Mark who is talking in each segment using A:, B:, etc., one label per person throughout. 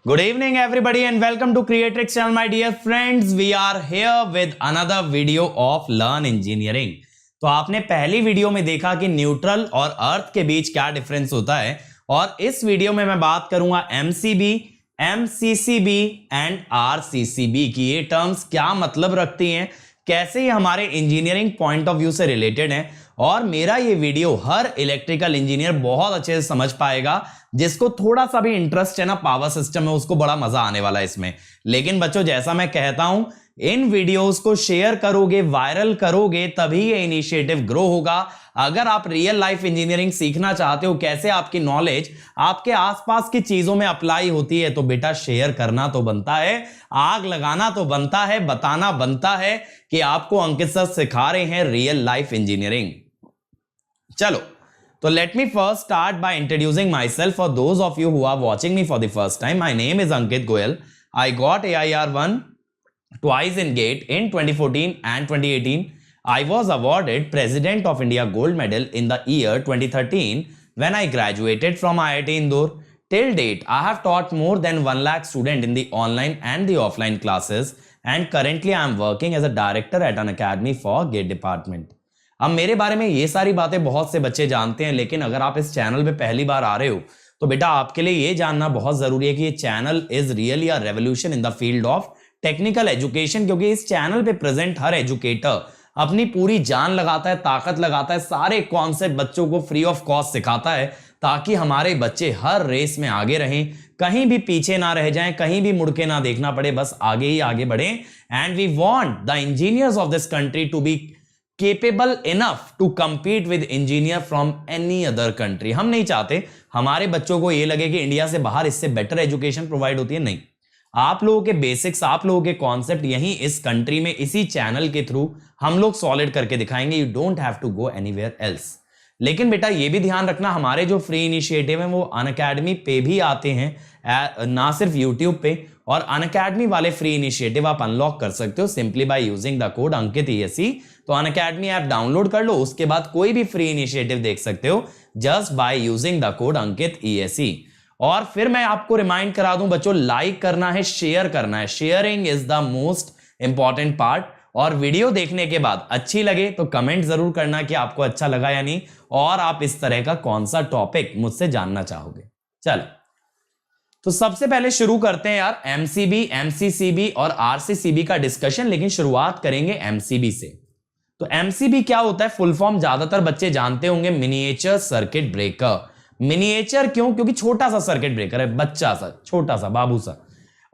A: Good evening everybody and welcome to Creatrix channel my dear friends. We are here with another video of Learn Engineering. तो आपने पहली video में देखा कि neutral और अर्थ के बीच क्या डिफरेंस होता है और इस वीडियो में मैं बात करूंगा MCB, MCCB एंड RCCB की ये टर्म्स क्या मतलब रखती हैं, कैसे ये हमारे इंजीनियरिंग पॉइंट ऑफ व्यू से रिलेटेड हैं और मेरा ये वीडियो हर इलेक्ट्रिकल इंजीनियर बहुत अच्छे से समझ पाएगा जिसको थोड़ा सा भी इंटरेस्ट है ना पावर सिस्टम में, उसको बड़ा मजा आने वाला है इसमें। लेकिन बच्चों जैसा मैं कहता हूं, इन वीडियोस को शेयर करोगे, वायरल करोगे तभी ये इनिशिएटिव ग्रो होगा। अगर आप रियल लाइफ इंजीनियरिंग सीखना चाहते हो, कैसे आपकी नॉलेज आपके आसपास की चीजों में अप्लाई होती है, तो बेटा शेयर करना तो बनता है, आग लगाना तो बनता है, बताना बनता है कि आपको अंकित सर सिखा रहे हैं रियल लाइफ इंजीनियरिंग। चलो तो let me first start by introducing myself for those of you who are watching me for the first time. My name is Ankit Goyal. I got AIR 1 twice in GATE in 2014 and 2018. I was awarded President of India Gold Medal in the year 2013 when I graduated from IIT Indore. Till date, I have taught more than 1 lakh students in the online and the offline classes and currently I am working as a director at an academy for GATE department. अब मेरे बारे में ये सारी बातें बहुत से बच्चे जानते हैं, लेकिन अगर आप इस चैनल पे पहली बार आ रहे हो तो बेटा आपके लिए ये जानना बहुत जरूरी है कि ये channel is really a revolution in the field of technical education, क्योंकि इस चैनल पे प्रेजेंट हर एजुकेटर अपनी पूरी जान लगाता है, ताकत लगाता है, सारे कॉन्सेप्ट बच्चों को फ्री ऑफ कॉस्ट सिखाता है ताकि हमारे बच्चे हर रेस में आगे रहें, कहीं भी पीछे ना रह जाएं, कहीं भी मुड़ के ना देखना पड़े, बस आगे ही आगे बढ़ें। And we want the engineers of this country to be capable enough to compete with engineer from any other country. हम नहीं चाहते हमारे बच्चों को ये लगे कि इंडिया से बाहर इससे बेटर एजुकेशन प्रोवाइड होती है, नहीं। आप लोगों के बेसिक्स, आप लोगों के कॉन्सेप्ट यहीं इस कंट्री में इसी चैनल के थ्रू हम लोग सॉलिड करके दिखाएंगे। You don't have to go anywhere else. लेकिन बेटा ये भी ध्यान रखना, हमारे जो फ्री इनिशिएटिव है वो अनअकैडमी पे भी आते हैं, ना सिर्फ यूट्यूब पे। और अनअकैडमी वाले फ्री इनिशिएटिव आप अनलॉक कर सकते हो simply by using the code Ankit ESE। तो अनअकैडमी ऐप डाउनलोड कर लो, उसके बाद कोई भी फ्री इनिशिएटिव देख सकते हो just by using the code Ankit ESE। और फिर मैं आपको रिमाइंड करा दूं बच्चों, लाइक करना है, शेयर करना है। Sharing is the most important part. और वीडियो देखने के बाद अच्छी लगे तो कमेंट जरूर करना कि आपको अच्छा लगा या नहीं, और आप इस तरह का कौन सा टॉपिक मुझसे जानना चाहोगे। चलो तो सबसे पहले शुरू करते हैं यार MCB, MCCB और RCCB का डिस्कशन, लेकिन शुरुआत करेंगे MCB से। तो MCB क्या होता है, फुल फॉर्म ज्यादातर बच्चे जानते होंगे, मिनिएचर सर्किट ब्रेकर। मिनिएचर क्यों? क्योंकि छोटा सा सर्किट ब्रेकर है, बच्चा सा, छोटा सा, बाबू सा।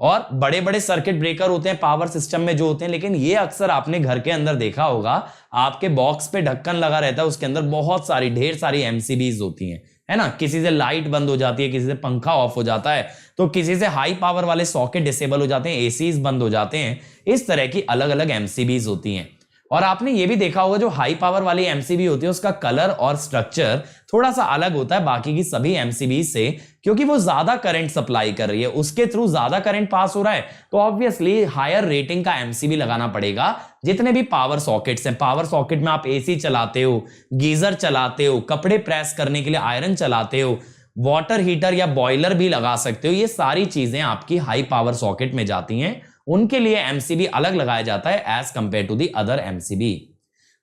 A: और बड़े बड़े सर्किट ब्रेकर होते हैं पावर सिस्टम में जो होते हैं, लेकिन ये अक्सर आपने घर के अंदर देखा होगा, आपके बॉक्स पे ढक्कन लगा रहता है, उसके अंदर बहुत सारी ढेर सारी MCBs होती हैं, है ना। किसी से लाइट बंद हो जाती है, किसी से पंखा ऑफ हो जाता है, तो किसी से हाई पावर वाले सॉकेट डिसेबल हो जाते हैं, ACs बंद हो जाते हैं। इस तरह की अलग अलग MCBs होती हैं। और आपने ये भी देखा होगा जो हाई पावर वाली MCB होती है उसका कलर और स्ट्रक्चर थोड़ा सा अलग होता है बाकी की सभी MCB से, क्योंकि वो ज्यादा करंट सप्लाई कर रही है, उसके थ्रू ज्यादा करंट पास हो रहा है, तो ऑब्वियसली हायर रेटिंग का MCB लगाना पड़ेगा। जितने भी पावर सॉकेट्स हैं, पावर सॉकेट में आप AC चलाते हो, गीजर चलाते हो, कपड़े प्रेस करने के लिए आयरन चलाते हो, वाटर हीटर या बॉयलर भी लगा सकते हो, ये सारी चीजें आपकी हाई पावर सॉकेट में जाती हैं, उनके लिए MCB अलग लगाया जाता है as compare to the other MCB।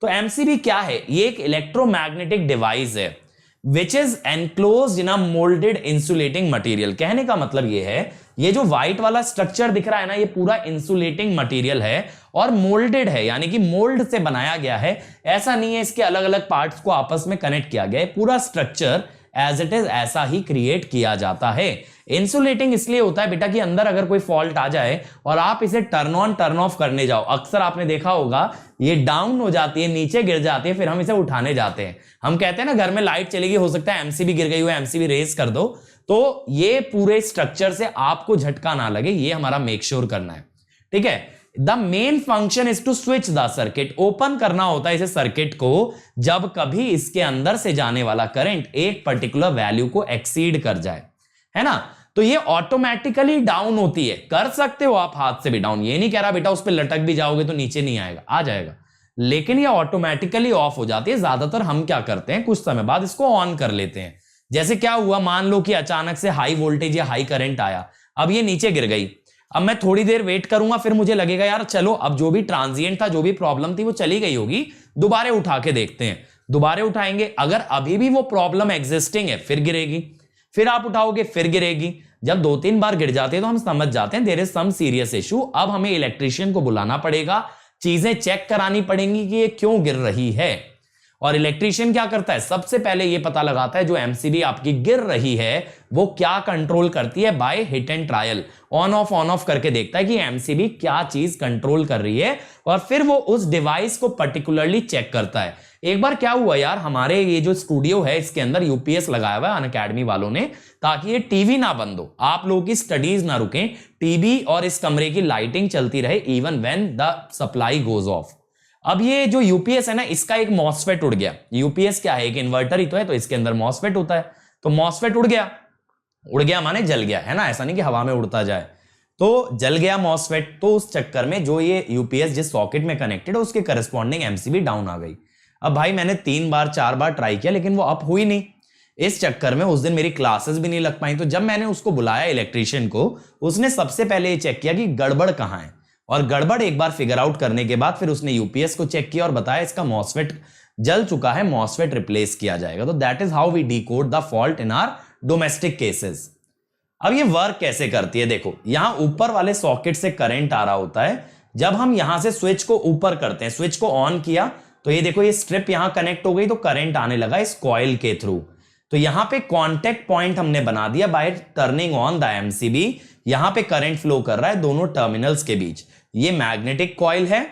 A: तो MCB क्या है? ये एक इलेक्ट्रोमैग्नेटिक डिवाइस है which is enclosed in a moulded insulating material. कहने का मतलब ये है, ये जो व्हाइट वाला स्ट्रक्चर दिख रहा है ना, ये पूरा इंसुलेटिंग मटेरियल है और मोल्डेड है, यानी कि मोल्ड से बनाया गया है। ऐसा नहीं है इसके अलग अलग पार्ट्स को आपस में कनेक्ट किया गया है, पूरा स्ट्रक्चर एज इट इज ऐसा ही क्रिएट किया जाता है। इंसुलेटिंग इसलिए होता है बेटा कि अंदर अगर कोई फॉल्ट आ जाए और आप इसे टर्न ऑन टर्न ऑफ करने जाओ, अक्सर आपने देखा होगा ये डाउन हो जाती है, नीचे गिर जाती है, फिर हम इसे उठाने जाते हैं। हम कहते हैं ना घर में लाइट चलेगी, हो सकता है MCB गिर गई हो, MCB रेज कर दो, तो ये पूरे स्ट्रक्चर से आपको झटका ना लगे, ये हमारा मेक श्योर करना है, ठीक है। The main function is to switch the circuit. Open करना होता है इसे सर्किट को जब कभी इसके अंदर से जाने वाला करंट एक पर्टिकुलर वैल्यू को एक्सीड कर जाए, है ना। तो ये ऑटोमेटिकली डाउन होती है, कर सकते हो आप हाथ से भी डाउन, ये नहीं कह रहा बेटा उस पर लटक भी जाओगे तो नीचे नहीं आएगा, आ जाएगा, लेकिन ये ऑटोमेटिकली ऑफ हो जाती है। ज्यादातर हम क्या करते हैं, कुछ समय बाद इसको ऑन कर लेते हैं। जैसे क्या हुआ, मान लो कि अचानक से हाई वोल्टेज या हाई करंट आया, अब ये नीचे गिर गई, अब मैं थोड़ी देर वेट करूंगा, फिर मुझे लगेगा यार चलो अब जो भी ट्रांजिएंट था, जो भी प्रॉब्लम थी वो चली गई होगी, दोबारा उठा के देखते हैं। दोबारा उठाएंगे, अगर अभी भी वो प्रॉब्लम एग्जिस्टिंग है फिर गिरेगी, फिर आप उठाओगे फिर गिरेगी। जब 2-3 बार गिर जाते हैं तो हम समझ जाते हैं there is some serious issue. अब हमें इलेक्ट्रीशियन को बुलाना पड़ेगा, चीजें चेक करानी पड़ेंगी कि ये क्यों गिर रही है। और इलेक्ट्रीशियन क्या करता है, सबसे पहले ये पता लगाता है जो एमसीबी आपकी गिर रही है वो क्या कंट्रोल करती है, by hit and trial, on off करके देखता है कि एमसीबी क्या चीज कंट्रोल कर रही है, और फिर वो उस डिवाइस को पर्टिकुलरली चेक करता है। एक बार क्या हुआ यार, हमारे ये जो स्टूडियो है इसके अंदर यूपीएस लगाया हुआ है अनअकैडमी वालों ने, ताकि ये टीवी ना बंद हो, आप लोगों की स्टडीज ना रुकें, टीवी और इस कमरे की लाइटिंग चलती रहे even when the supply goes off. अब ये जो यूपीएस है ना, इसका एक मॉसफेट उड़ गया। यूपीएस क्या है, एक इन्वर्टर ही तो है, तो इसके अंदर मॉसफेट होता है। तो मॉसफेट उड़ गया माने जल गया, है ना, ऐसा नहीं कि हवा में उड़ता जाए। तो जल गया मॉसफेट, तो उस चक्कर में जो ये यूपीएस जिस सॉकेट में कनेक्टेड है उसके करस्पॉन्डिंग एमसीबी डाउन आ गई। अब भाई मैंने 3 बार 4 बार ट्राई किया लेकिन वो अप हुई नहीं। इस चक्कर में उस दिन मेरी क्लासेस भी नहीं लग पाई। तो जब मैंने उसको बुलाया इलेक्ट्रीशियन को, उसने सबसे पहले ये चेक किया कि गड़बड़ कहां है, और गड़बड़ एक बार फिगर आउट करने के बाद फिर उसने यूपीएस को चेक किया और बताया इसका मॉसफेट जल चुका है, मॉसफेट रिप्लेस किया जाएगा। तो that is how we decode the fault in our domestic cases. अब ये वर्क कैसे करती है, देखो यहां ऊपर वाले सॉकेट से करंट आ रहा होता है। जब हम यहां से स्विच को ऊपर करते हैं, स्विच को ऑन किया तो ये देखो ये स्ट्रिप यहां कनेक्ट हो गई, तो करंट आने लगा इस कॉइल के थ्रू। तो यहां पे कांटेक्ट पॉइंट हमने बना दिया bye turning on the MCB. यहां पे करंट फ्लो कर रहा है दोनों टर्मिनल्स के बीच। ये मैग्नेटिक कॉइल है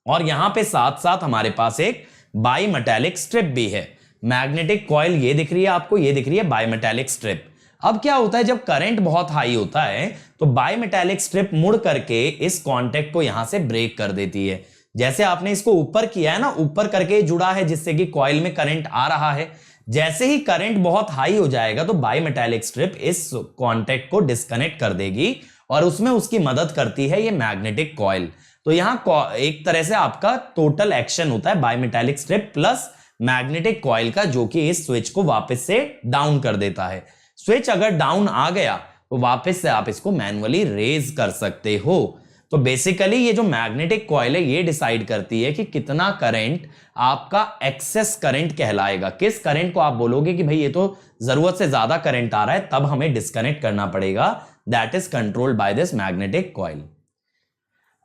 A: और यहां पे साथ साथ हमारे पास एक बाईमेटालिक स्ट्रिप भी है। मैग्नेटिक कॉइल ये दिख रही है आपको, ये दिख रही है बाईमेटालिक स्ट्रिप। अब क्या होता है, जब करंट बहुत हाई होता है तो बाईमेटालिक स्ट्रिप मुड़ करके इस कांटेक्ट को यहां से ब्रेक कर देती है। जैसे आपने इसको ऊपर किया है ना, ऊपर करके जुड़ा है जिससे कि कॉइल में करंट आ रहा है। जैसे ही करंट बहुत हाई हो जाएगा तो बाईमेटालिक स्ट्रिप इस कांटेक्ट को डिस्कनेक्ट कर देगी और उसमें उसकी मदद करती है ये मैग्नेटिक कॉइल। तो यहां एक तरह से आपका टोटल एक्शन होता है बाईमेटालिक स्ट्रिप प्लस मैग्नेटिक कॉइल का, जो कि इस स्विच को वापस से डाउन कर देता है। स्विच अगर डाउन आ गया तो वापस से आप इसको मैन्युअली रेज कर सकते हो। तो बेसिकली ये जो मैग्नेटिक कॉइल है ये डिसाइड करती है कि कितना करंट आपका एक्सेस करंट कहलाएगा। किस करंट को आप बोलोगे कि भाई ये तो जरूरत से ज्यादा करंट आ रहा है, तब हमें डिस्कनेक्ट करना पड़ेगा। That is controlled by this magnetic coil.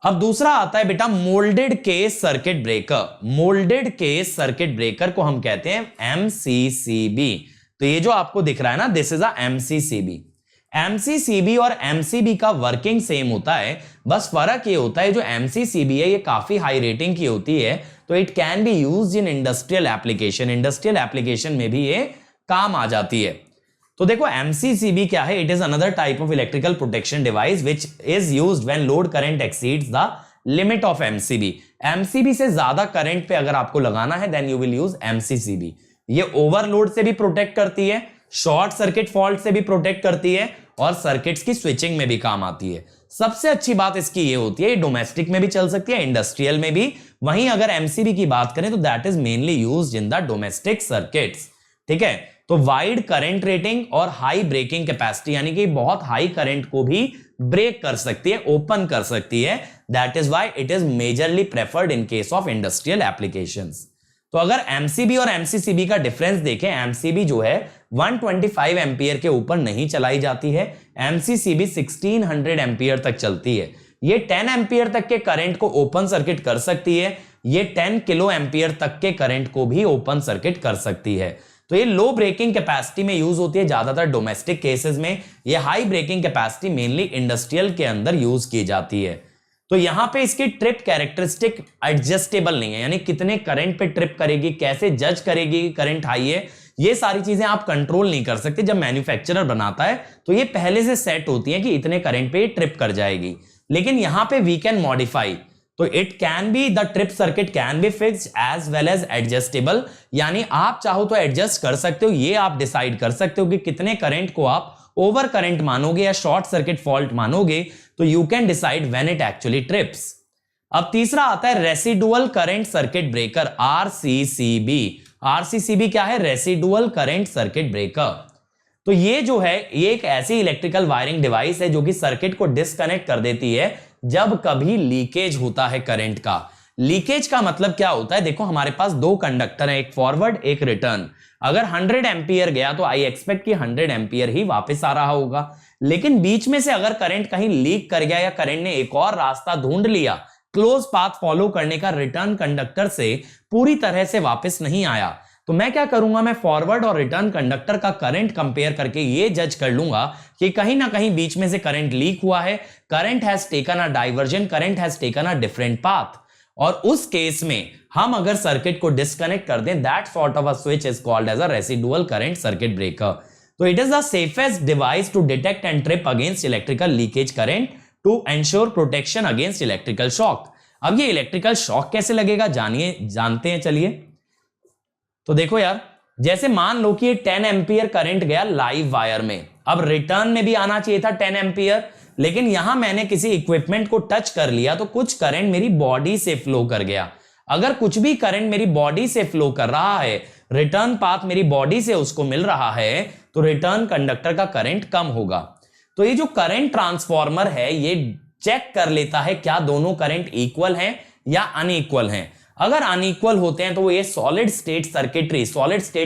A: अब दूसरा आता है बेटा moulded case circuit breaker. Moulded case circuit breaker को हम कहते हैं एमसीसीबी। तो ये जो आपको दिख रहा है ना, this is a MCCB. MCCB और एमसीबी का वर्किंग सेम होता है, बस फर्क ये होता है जो एमसीसीबी है ये काफी हाई रेटिंग की होती है, तो it can be used in industrial application. Industrial application में भी ये काम आ जाती है। तो देखो एमसीसीबी क्या है, it is another type of electrical protection device which is used when load current exceeds the limit of MCB. MCB से ज्यादा करंट पे अगर आपको लगाना है then you will use MCCB. ये ओवरलोड से भी प्रोटेक्ट करती है, शॉर्ट सर्किट फॉल्ट से भी प्रोटेक्ट करती है और सर्किट्स की स्विचिंग में भी काम आती है। सबसे अच्छी बात इसकी ये होती है डोमेस्टिक में भी चल सकती है, इंडस्ट्रियल में भी। वहीं अगर एमसीबी की बात करें तो that is mainly used in the domestic circuits. ठीक है, तो वाइड करंट रेटिंग और हाई ब्रेकिंग कैपेसिटी, यानी कि बहुत हाई करंट को भी ब्रेक कर सकती है, ओपन कर सकती है। That is why it is majorly preferred in case of industrial applications. तो अगर एमसीबी और एमसीसीबी का डिफरेंस देखें, एमसीबी जो है 125 एम्पियर के ऊपर नहीं चलाई जाती है, एमसीसीबी 1600 एम्पियर तक चलती है। ये 10 एम्पियर तक के करंट को ओपन सर्किट कर सकती है, ये 10 किलो एम्पियर तक के करंट को भी ओपन सर्किट कर सकती है। तो ये लो ब्रेकिंग कैपेसिटी में यूज होती है ज्यादातर डोमेस्टिक केसेस में, ये high breaking capacity mainly industrial के अंदर यूज की जाती है। तो यहां पे इसकी ट्रिप कैरेक्टरिस्टिक एडजस्टेबल नहीं है, यानी कितने करंट पे ट्रिप करेगी, कैसे जज करेगी कि करंट हाई है, ये सारी चीजें आप कंट्रोल नहीं कर सकते। जब मैन्युफैक्चरर बनाता है तो ये पहले से सेट होती है कि इतने करंट पे ट्रिप कर जाएगी। लेकिन यहां पे वी कैन मॉडिफाई, तो it can be the trip circuit can be fixed as well as adjustable, यानी आप चाहो तो एडजस्ट कर सकते हो। ये आप डिसाइड कर सकते हो कि कितने करंट को आप ओवर करंट मानोगे या शॉर्ट सर्किट फॉल्ट मानोगे, तो you can decide when it actually trips. अब तीसरा आता है residual current circuit breaker, RCCB. RCCB क्या है, रेसिडुअल करंट सर्किट ब्रेकर। तो ये जो है ये एक ऐसी इलेक्ट्रिकल वायरिंग डिवाइस है जो कि सर्किट को डिस्कनेक्ट कर देती है जब कभी लीकेज होता है करंट का। लीकेज का मतलब क्या होता है, देखो हमारे पास दो कंडक्टर हैं, एक फॉरवर्ड एक रिटर्न। अगर 100 एम्पियर गया तो आई एक्सपेक्ट कि 100 एम्पियर ही वापस आ रहा होगा, लेकिन बीच में से अगर करंट कहीं लीक कर गया या करंट ने एक और रास्ता ढूंढ लिया क्लोज पाथ फॉलो करने का, रिटर्न कंडक्टर से पूरी तरह से वापस नहीं आया, तो मैं क्या करूंगा, मैं फॉरवर्ड और रिटर्न कंडक्टर का करंट कंपेयर करके ये जज कर लूंगा कि कहीं ना कहीं बीच में से करंट लीक हुआ है, current has taken a diversion, current has taken a different path. और उस केस में हम अगर सर्किट को डिस्कनेक्ट कर दें, that sort of a switch is called as a residual current circuit breaker. तो it is the safest device to detect and trip against electrical leakage current to ensure protection against electrical shock. अब ये electrical shock कैसे लगेगा जानते हैं, चलिए। तो देखो यार, जैसे मान लो कि ये 10 एम्पियर करंट गया लाइव वायर में, अब रिटर्न में भी आना चाहिए था 10 एम्पियर, लेकिन यहां मैंने किसी इक्विपमेंट को टच कर लिया तो कुछ करंट मेरी बॉडी से फ्लो कर गया। अगर कुछ भी करंट मेरी बॉडी से फ्लो कर रहा है, रिटर्न पाथ मेरी बॉडी से उसको मिल रहा है, तो रिटर्न कंडक्टर का करंट कम होगा। तो ये जो करंट ट्रांसफॉर्मर है ये चेक कर लेता है क्या दोनों करंट इक्वल हैं या अनइक्वल हैं। अगर अनइक्वल होते हैं तो ये सॉलिड स्टेट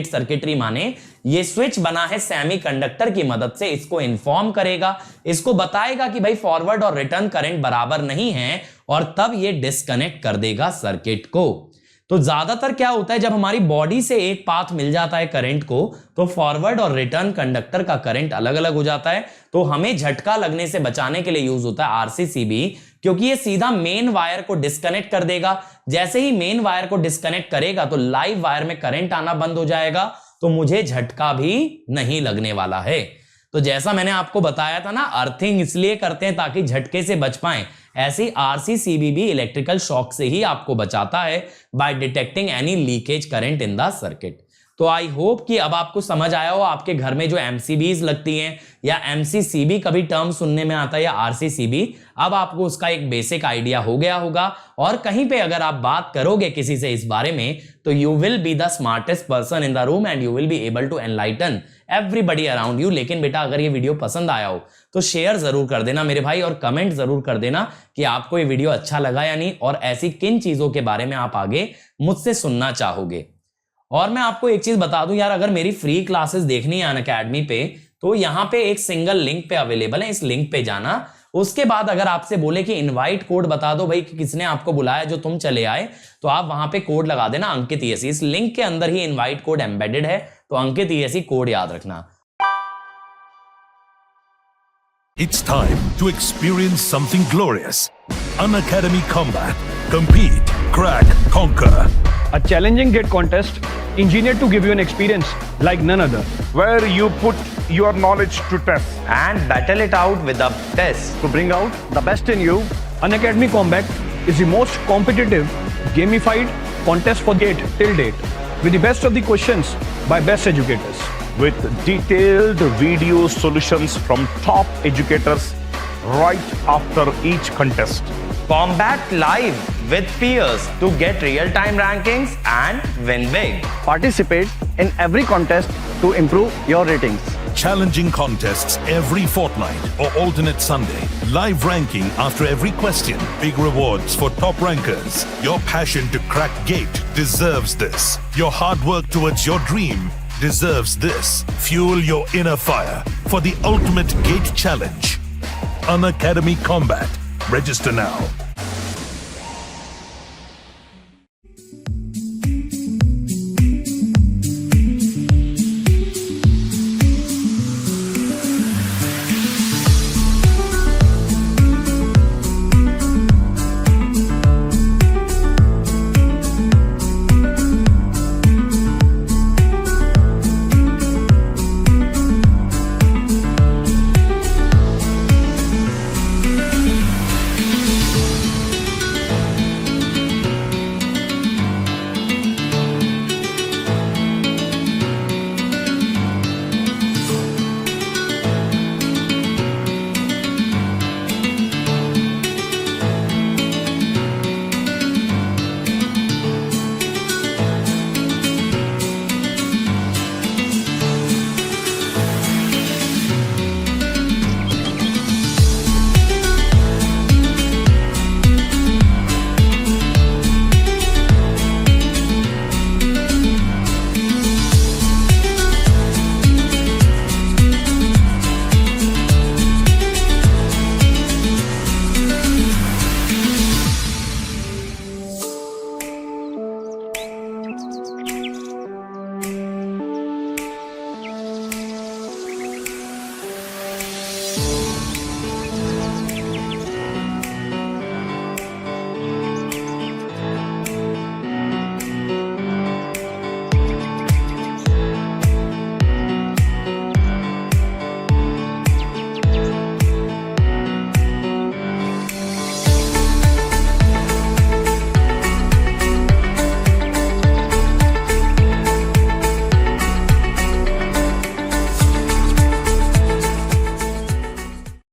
A: सर्किटरी माने ये स्विच बना है सेमीकंडक्टर की मदद से, इसको इन्फॉर्म करेगा, इसको बताएगा कि भाई फॉरवर्ड और रिटर्न करंट बराबर नहीं है, और तब ये डिस्कनेक्ट कर देगा सर्किट को। तो ज्यादातर क्या होता है, जब हमारी बॉडी से एक पाथ मिल जाता है करंट को, तो फॉरवर्ड और रिटर्न कंडक्टर का करंट अलग अलग हो जाता है। तो हमें झटका लगने से बचाने के लिए यूज होता है आरसीसीबी, क्योंकि ये सीधा मेन वायर को डिस्कनेक्ट कर देगा। जैसे ही मेन वायर को डिस्कनेक्ट करेगा तो लाइव वायर में करंट आना बंद हो जाएगा, तो मुझे झटका भी नहीं लगने वाला है। तो जैसा मैंने आपको बताया था ना, अर्थिंग इसलिए करते हैं ताकि झटके से बच पाएं, ऐसी आरसीसीबी भी इलेक्ट्रिकल शॉक से ही आपको बचाता है by detecting any leakage current in the circuit. तो आई होप कि अब आपको समझ आया हो। आपके घर में जो एमसीबीज लगती हैं या एमसीसीबी कभी टर्म सुनने में आता है या आरसीसीबी, अब आपको उसका एक बेसिक आइडिया हो गया होगा। और कहीं पे अगर आप बात करोगे किसी से इस बारे में, तो you will be the smartest person in the room and you will be able to enlighten everybody around you. लेकिन बेटा अगर ये वीडियो पसंद आया हो तो शेयर जरूर कर देना मेरे भाई, और कमेंट जरूर कर देना कि आपको ये वीडियो अच्छा लगा या नहीं, और ऐसी किन चीजों के बारे में आप आगे मुझसे सुनना चाहोगे। और मैं आपको एक चीज बता दूं यार, अगर मेरी फ्री क्लासेस देखनी है अनअकैडमी पे, तो यहां पे एक सिंगल लिंक पे अवेलेबल है, इस लिंक पे जाना। उसके बाद अगर आपसे बोले कि इनवाइट कोड बता दो भाई कि किसने आपको बुलाया जो तुम चले आए, तो आप वहां पे कोड लगा देना अंकित ईएससी। इस लिंक के अंदर ही इनवाइट कोड एम्बेडेड है, तो अंकित ईएससी कोड याद रखना।
B: It's time to experience something glorious. Unacademy Combat. Compete, crack, conquer.
C: A challenging gate contest engineered to give you an experience like none other.
D: Where you put your knowledge to test.
A: And battle it out with the best.
C: To bring out the best in you, Unacademy Combat is the most competitive, gamified contest for gate till date, with the best of the questions by best educators.
D: With detailed video solutions from top educators right after each contest.
A: Combat live with peers to get real-time rankings and win big.
C: Participate in every contest to improve your ratings.
B: Challenging contests every fortnight or alternate Sunday. Live ranking after every question. Big rewards for top rankers. Your passion to crack gate deserves this. Your hard work towards your dream deserves this. Fuel your inner fire for the ultimate gate challenge. Unacademy Combat. Register now.